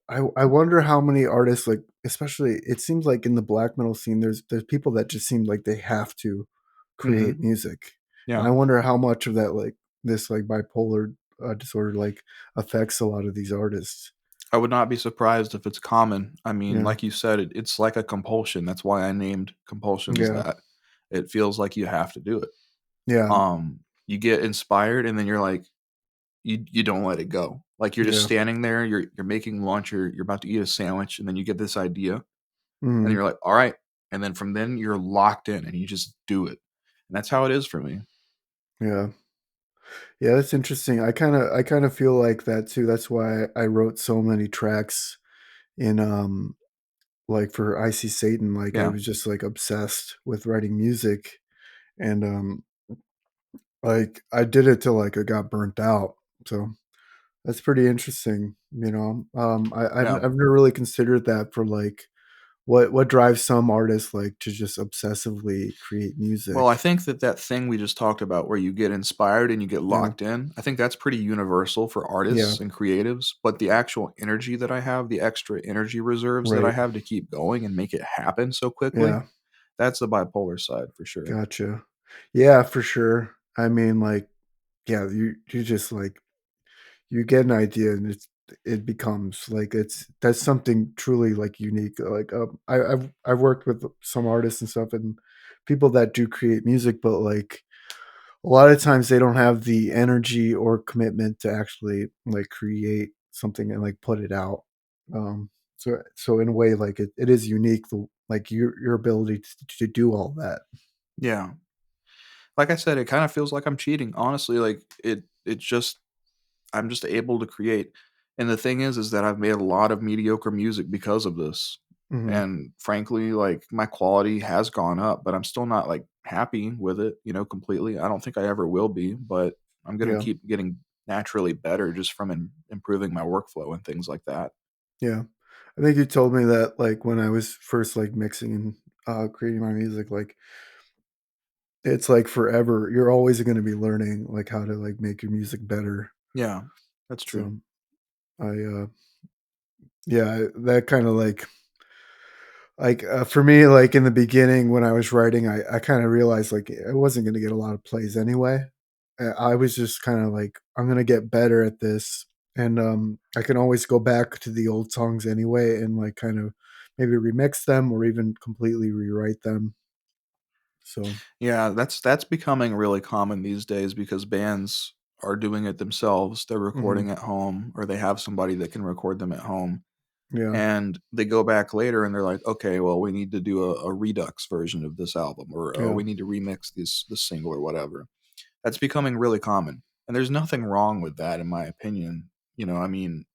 I wonder how many artists, like, especially it seems like in the black metal scene, there's people that just seem like they have to create
Mhm.
music, and
Yeah.
I wonder how much of that, like, this, like, bipolar disorder, like, affects a lot of these artists.
I would not be surprised if it's common. I mean,
Yeah,
like you said, it's like a compulsion. That's why I named compulsions
yeah,
that. It feels like you have to do it.
yeah,
You get inspired and then you're like, you don't let it go. Like you're just
yeah,
standing there, you're making lunch, you're about to eat a sandwich, and then you get this idea, and
mhm,
you're like, all right. And then from then you're locked in and you just do it. And that's how it is for me.
yeah. Yeah, that's interesting. I kinda feel like that too. That's why I wrote so many tracks in, like, for I See Satan, like, I
Yeah.
was just, like, obsessed with writing music, and, like, I did it till, like, I got burnt out, so that's pretty interesting, you know? I've
Yeah.
never really considered that for, like, what drives some artists, like, to just obsessively create
Well,
music.
I think that that thing we just talked about where you get inspired and you get
Yeah,
locked in, I think that's pretty universal for
yeah,
artists and creatives, but the actual energy that I have, the extra energy reserves that I
right,
have to keep going and make it happen so quickly,
yeah,
that's the bipolar side for sure.
gotcha. Yeah, for sure. I mean, like, yeah, you just, like, you get an idea and it becomes like that's something truly like unique. Like I've worked with some artists and stuff and people that do create music, but like a lot of times they don't have the energy or commitment to actually like create something and like put it out. So in a way, like it is unique, like your ability to do all that.
Yeah. Like I said, it kind of feels like I'm cheating. Honestly, like it's just I'm just able to create. And the thing is that I've made a lot of mediocre music because of this.
Hmm.
And frankly, like my quality has gone up, but I'm still not like happy with it, completely. I don't think I ever will be, but I'm going to
Yeah,
keep getting naturally better just from improving my workflow and things like that.
yeah. I think you told me that like when I was first like mixing and creating my music, like it's like forever. You're always gonna be learning, like, how to, like, make your music better.
Yeah, that's true.
So, I, yeah, that kinda, for me, like, in the beginning when I was writing, I kinda realized, like, I wasn't gonna get a lot of plays anyway. I was just kinda like, "I'm gonna get better at this," and, I can always go back to the old songs anyway and, like, kind of maybe remix them or even completely rewrite them. So,
Yeah, that's becoming really common these days because bands are doing it themselves. They're
mhm,
recording at home or they have somebody that can record them at home.
yeah,
And they go back later and they're like, okay, well, we need to do a redux version of this album, or
yeah,
we need to remix this single or whatever. That's becoming really common, and there's nothing wrong with that, in my opinion. I mean,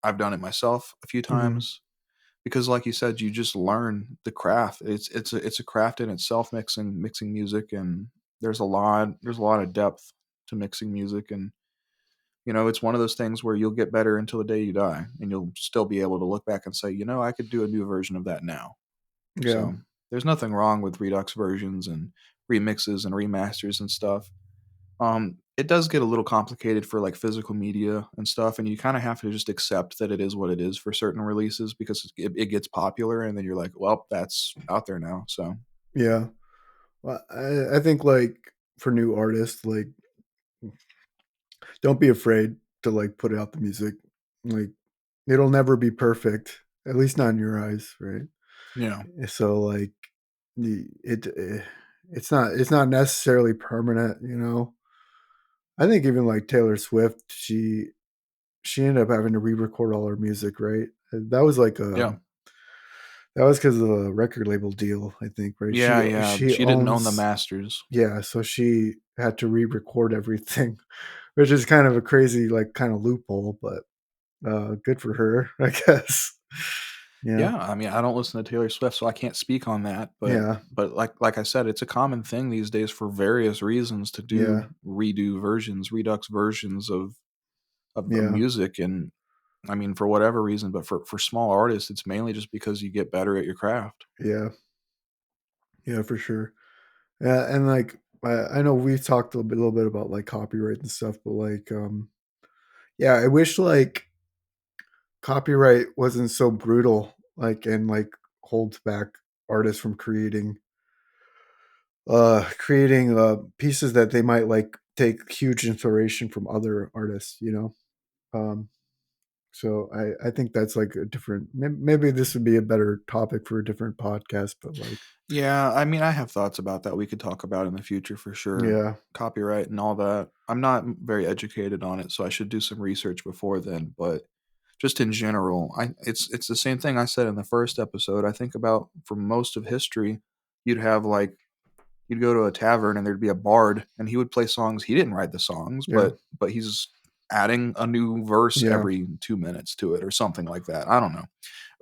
I've done it myself a few
mhm,
times because, like you said, you just learn the craft. It's a craft in itself, mixing music, and there's a lot of depth to mixing music, and it's one of those things where you'll get better until the day you die, and you'll still be able to look back and say, I could do a new version of that now.
yeah,
So there's nothing wrong with Redux versions and remixes and remasters and stuff. It does get a little complicated for like physical media and stuff, and you kind of have to just accept that it is what it is for certain releases because it gets popular, and then you're like, well, that's out there now. So
yeah. Well, I think, like, for new artists, like, don't be afraid to, like, put out the music. Like, it'll never be perfect, at least not in your eyes, right?
yeah,
So, like, the it's not necessarily permanent, you know? I think even, like, Taylor Swift, she ended up having to re-record all her music, right? That was like
yeah,
that was because of a record label deal, I think, right?
yeah, yeah.
She
She didn't own the
owns
masters.
yeah, so she had to re-record everything. Which is kind of a crazy, like, kinda loophole, but, good for her, I guess. Yeah,
Yeah, I mean, I don't listen to Taylor Swift, so I can't speak on that, but
yeah,
like I said, it's a common thing these days for various reasons to
yeah,
do redo versions, redux versions of
yeah,
music, and I mean, for whatever reason, but for small artists, it's mainly just because you get better at your craft.
yeah, yeah, for sure. Yeah, and, like, I know we talked a little bit about, like, copyright and stuff, but, like, yeah, I wish, like, copyright wasn't so brutal, like, and like holds back artists from creating pieces that they might like take huge inspiration from other artists, you know. Um, so I think that's like a different. Maybe this would be a better topic for a different podcast, but like,
Yeah, I mean, I have thoughts about that we could talk about in the future for sure.
yeah,
Copyright and all that. I'm not very educated on it, so I should do some research before then, but just in general, it's the same thing I said in the first episode. I think about for most of history, you'd have like you'd go to a tavern and there'd be a bard and he would play songs. He didn't write the songs,
yeah,
but he's adding a new verse
yeah,
every 2 minutes to it or something like that. I don't know.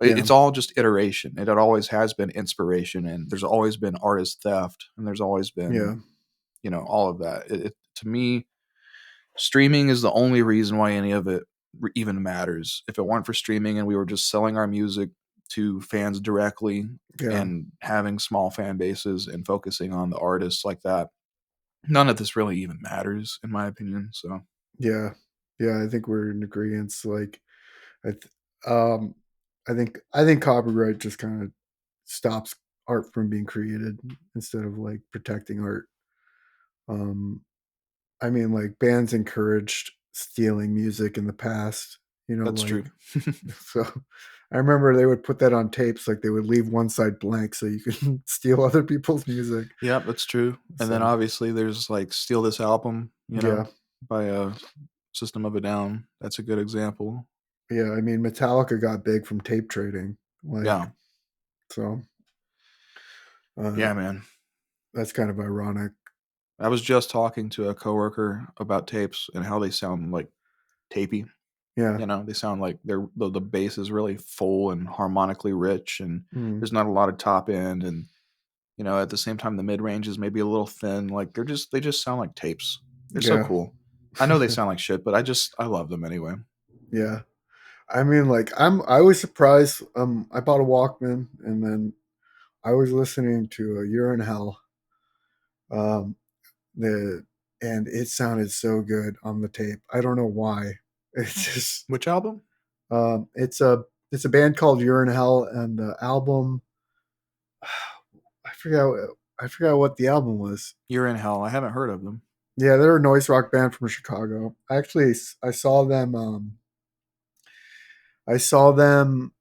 yeah,
It's all just iteration. It always has been inspiration, and there's always been artist theft, and there's always
yeah,
been, all of that. To me, streaming is the only reason why any of it even matters. If it weren't for streaming and we were just selling our music to fans directly
yeah,
and having small fan bases and focusing on the artists like that, none of this really even matters, in my opinion. So,
yeah, yeah. I think we're in agreement. Like, I, th- um, I think copyright just kind of stops art from being created instead of like protecting art. Um, I mean, like bands encouraged stealing music in the past, you know,
that's true.
like so. I remember they would put that on tapes, like they would leave one side blank so you could steal other people's music.
Yep, that's true. And then
So
obviously there's like Steal This Album,
yeah,
by System of a Down. That's a good example.
yeah. I mean, Metallica got big from tape trading, like
Yeah.
so. Uh,
Yeah, man.
that's kind of ironic.
I was just talking to a coworker about tapes and how they sound like tapey.
Yeah,
They sound like the bass is really full and harmonically rich, and
mm,
there's not a lot of top end, and at the same time the mid range is maybe a little thin. Like they just sound like tapes. They're so
yeah,
cool. I know they sound like shit, but I love them anyway.
yeah. I mean, like I was surprised. I bought a Walkman, and then I was listening to a Year in Hell. Um, the and it sounded so good on the tape. I don't know why. It's just
Which album?
it's a band called Year in Hell, and the album I forgot I forgot what the album was.
You're in Hell. I haven't heard of them.
Yeah, they're a noise rock band from Chicago. Actually, I saw them. I saw them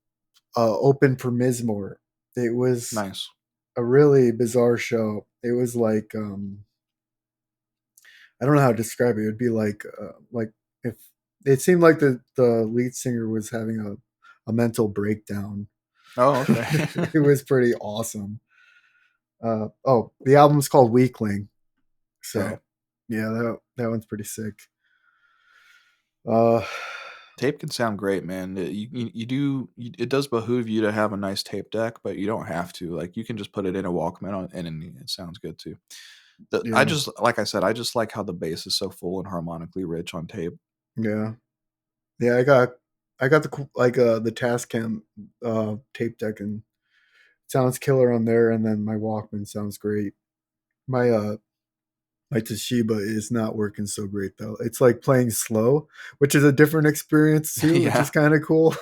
open for Mizmor. It was
Nice.
a really bizarre show. It was like I don't know how to describe it. It would be like if it seemed like the lead singer was having a mental breakdown.
Oh, okay.
It was pretty awesome. Oh, the album's called Weakling.
Okay.
So yeah, that one's pretty sick. Uh,
Tape can sound great, man. It does behoove you to have a nice tape deck, but you don't have to. Like you can just put it in a Walkman and it sounds good too. I
yeah,
just like I said, I just like how the bass is so full and harmonically rich on tape.
yeah, yeah. I got the Tascam tape deck, and it sounds killer on there. And then my Walkman sounds great. My my Toshiba is not working so great though. It's like playing slow, which is a different experience too, which is
Yeah.
kind of cool.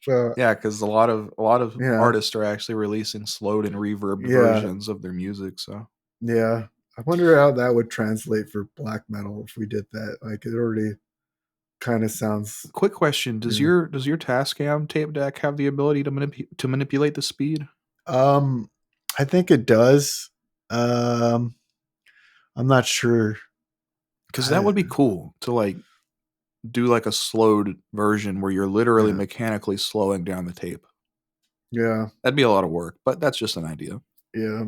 So
Yeah, because a lot of
yeah,
artists are actually releasing slowed and reverbed
yeah,
versions of their music. So
yeah. I wonder how that would translate for black metal if we did that. Like it already kind of sounds.
quick question: Does
Yeah.
your Tascam tape deck have the ability to manipulate the speed?
Um, I think it does. Um, I'm not sure.
Because that
I,
would be cool to like do like a slowed version where you're literally
yeah,
mechanically slowing down the tape.
yeah,
That'd be a lot of work, but that's just an idea.
yeah.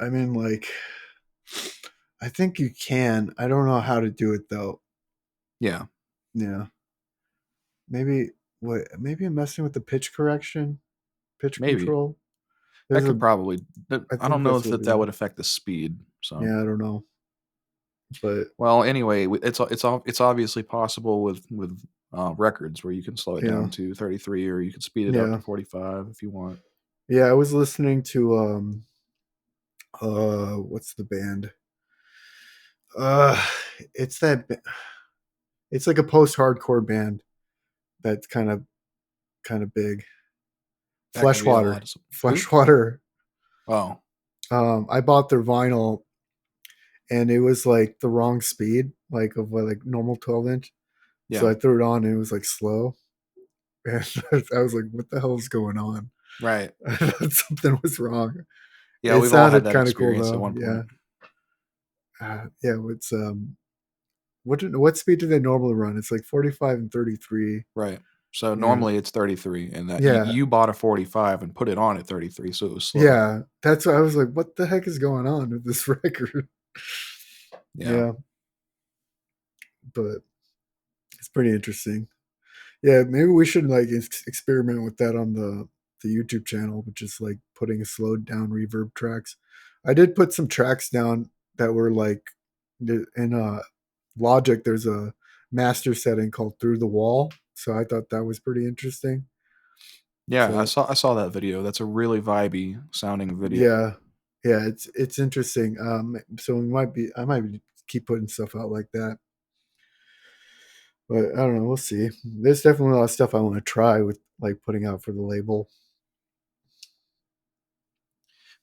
I mean, like, I think you can. I don't know how to do it though.
Yeah,
Yeah, maybe what? Maybe I'm messing with the pitch correction, pitch
maybe
control.
that
There's
could
a.
probably.
I
I
think
don't know
that's
if
what.
that would affect the speed. So,
Yeah, I don't know, but
well, anyway, it's obviously possible with records where you can slow it
yeah,
down to 33 or you can speed it up to
yeah,
45 if you want.
yeah. I was listening to what's the band? Uh, it's that. It's like a post-hardcore band that's kind of. kind of big.
That could be a lot
Fleshwater.
of who?
Fleshwater.
Oh,
I bought their vinyl and it was like the wrong speed, like of like normal 12-inch. So
yeah,
I threw it on and it was like slow. And I was like, what the hell is going on?
right.
I thought something was wrong.
Yeah,
It
we've all had
sounded
that
kind of cool
experience at
though.
one
Yeah.
point.
Yeah. It's what speed do they normally run? It's like 45 and 33.
Right. So
And
normally it's 33, and that
yeah,
you bought a 45 and put it on at 33, so it was slow.
yeah. That's why I was like, what the heck is going on with this record?
Yeah.
Yeah, but it's pretty interesting. Yeah, maybe we should like experiment with that on the YouTube channel, which is like putting slowed down reverb tracks. I did put some tracks down that were like in Logic. There's a master setting called Through the Wall, so I thought that was pretty interesting.
Yeah,
So
I saw that video. That's a really vibey sounding video.
yeah, yeah, it's interesting. So I might keep putting stuff out like that. But I don't know. We'll see. There's definitely a lot of stuff I want to try with like putting out for the label.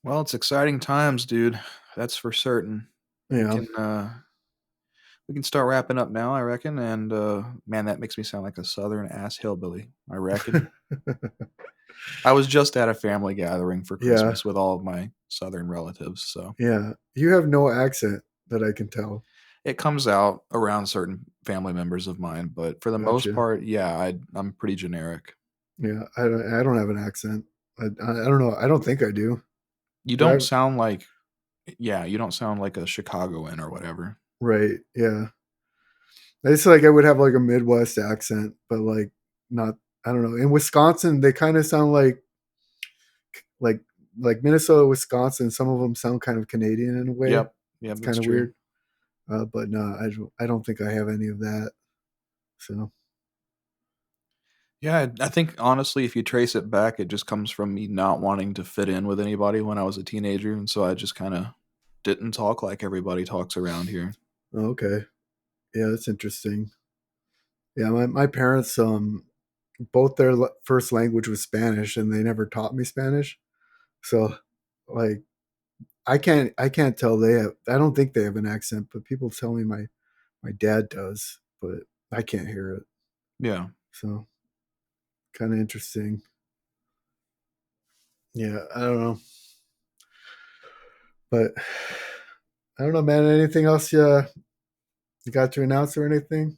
Well, it's exciting times, dude. That's for certain. We
Yeah.
can we can start wrapping up now, I reckon. And man, that makes me sound like a southern ass hillbilly. I reckon. I was just at a family gathering for
Yeah.
Christmas with all of my southern relatives, so
Yeah. You have no accent that I can tell.
it comes out around certain family members of mine, but for the most
Gotcha.
part, yeah, I'm pretty generic.
Yeah. I don't have an accent. I don't know. I don't think I do.
You
Do I?
don't sound like yeah, you don't sound like a Chicagoan or whatever.
Right. Yeah. It's like I would have like a Midwest accent, but like not, I don't know. In Wisconsin, they kind of sound like like Minnesota, Wisconsin. Some of them sound kind of Canadian in a way.
Yep. Yep,
It's kind
that's
of
true.
weird. But no, I don't think I have any of that. So
Yeah, I think honestly, if you trace it back, it just comes from me not wanting to fit in with anybody when I was a teenager, and so I just kind of didn't talk like everybody talks around here.
okay. Yeah, that's interesting. Yeah, my parents, both their first language was Spanish, and they never taught me Spanish. So, like, I can't tell they have. I don't think they have an accent, but people tell me my dad does, but I can't hear it.
Yeah.
So, kind of interesting. Yeah, I don't know, but I don't know, man. Anything else you got to announce or anything?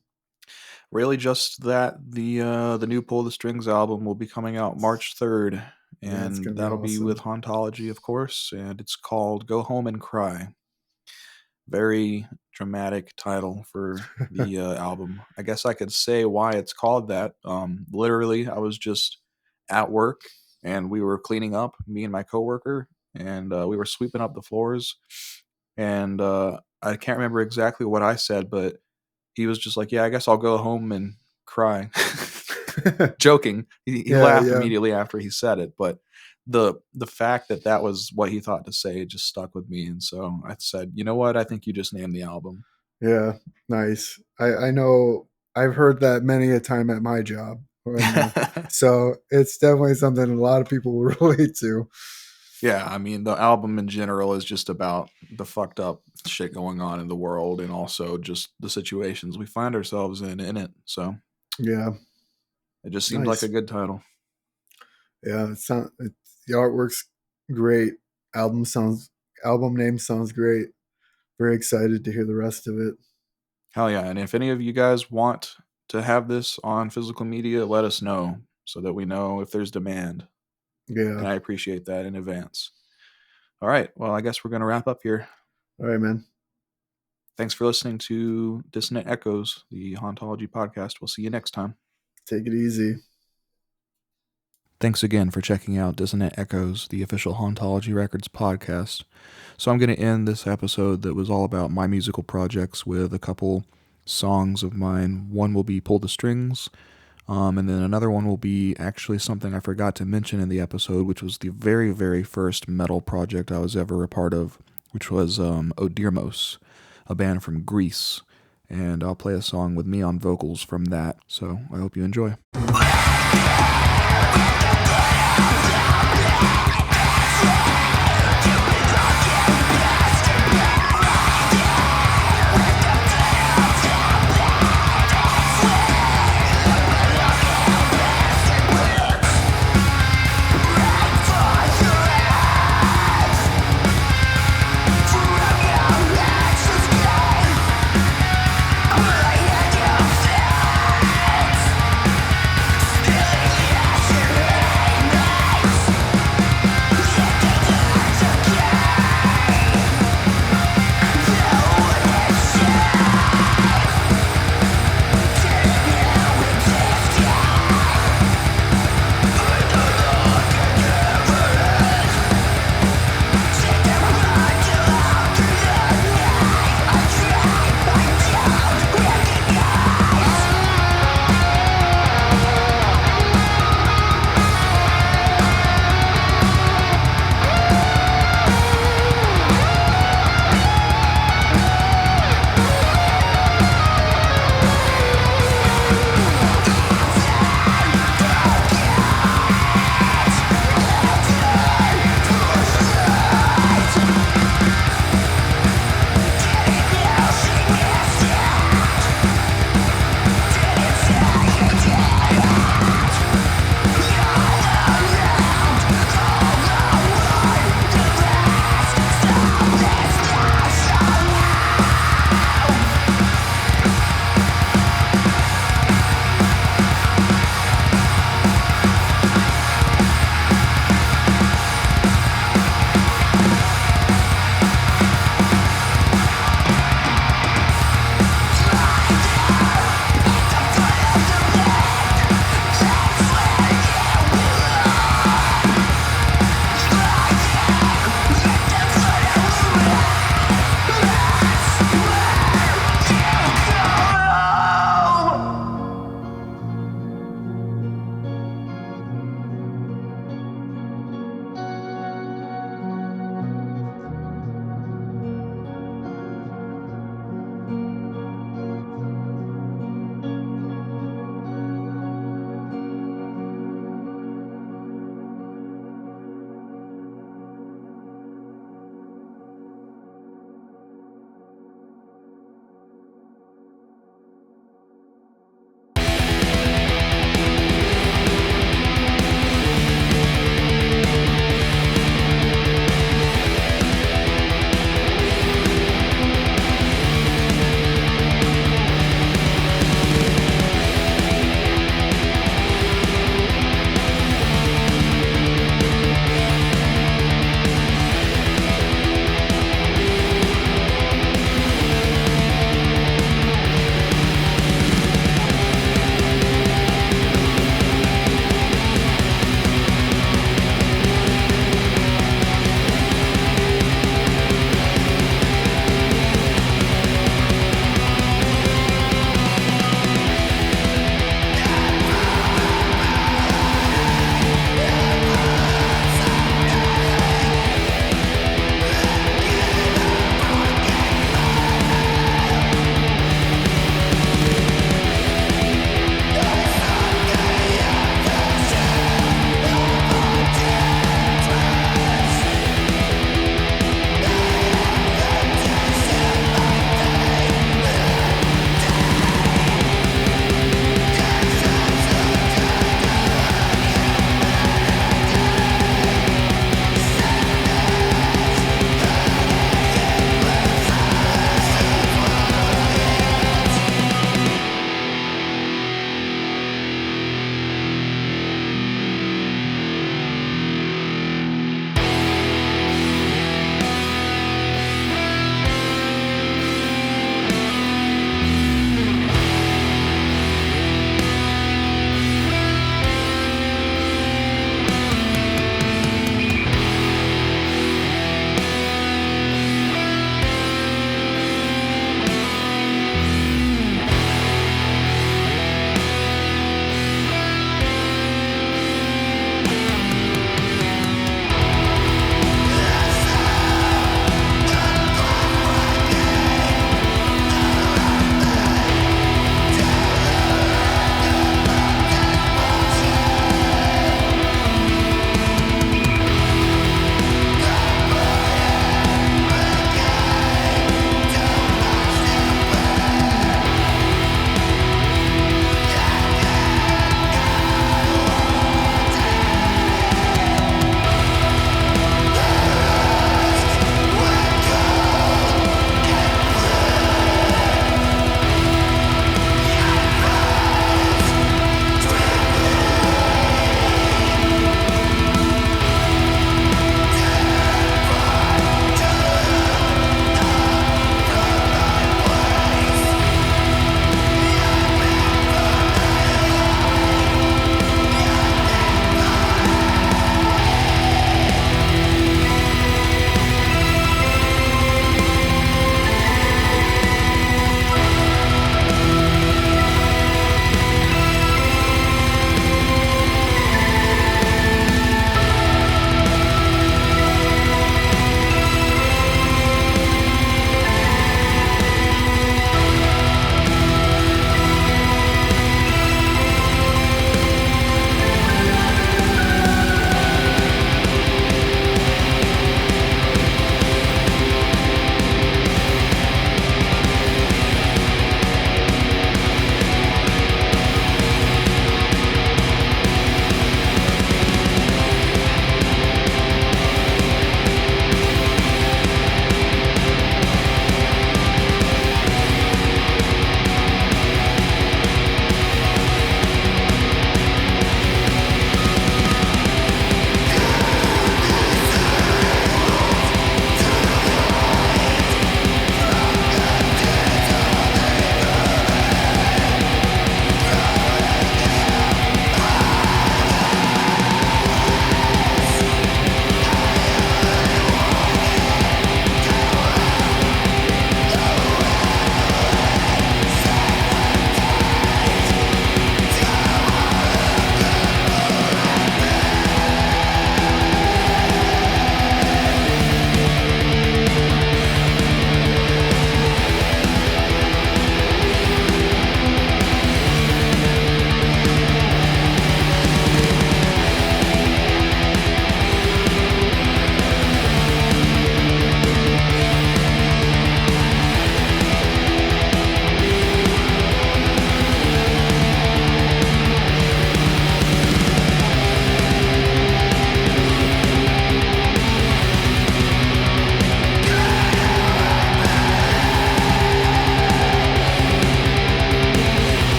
Really just that the new Pull the Strings album will be coming out March 3rd,
Yeah, it's
and
gonna be
that'll be with
awesome.
Hauntology, of course, and it's called Go Home and Cry. Very dramatic title for the album. I guess I could say why it's called that. Literally, I was just at work and we were cleaning up, me and my coworker, and we were sweeping up the floors. And I can't remember exactly what I said, but he was just like, "Yeah, I guess I'll go home and cry." Joking. He
Yeah,
laughed
yeah,
immediately after he said it, but the fact that that was what he thought to say just stuck with me, and so I said, "You know what? I think you just named the album."
yeah. Nice. I know I've heard that many a time at my job, and so it's definitely something a lot of people will relate to.
Yeah, I mean, the album in general is just about the fucked up shit going on in the world and also just the situations we find ourselves in it. So
Yeah,
it just seemed like a
nice.
good title.
Yeah, the artwork's great. Album name sounds great. Very excited to hear the rest of it.
Hell yeah. And if any of you guys want to have this on physical media, let us know so that we know if there's demand.
Yeah.
And I appreciate that in advance. All right. Well, I guess we're going to wrap up here.
All right, man.
Thanks for listening to Dissonant Echoes, the Hauntology podcast. We'll see you next time.
Take it easy.
Thanks again for checking out Dissonant Echoes, the official Hauntology Records podcast. So I'm going to end this episode that was all about my musical projects with a couple songs of mine. One will be Pull the Strings, and then another one will be actually something I forgot to mention in the episode, which was the very, very first metal project I was ever a part of, which was Odyrmos, a band from Greece. And I'll play a song with me on vocals from that. So I hope you enjoy.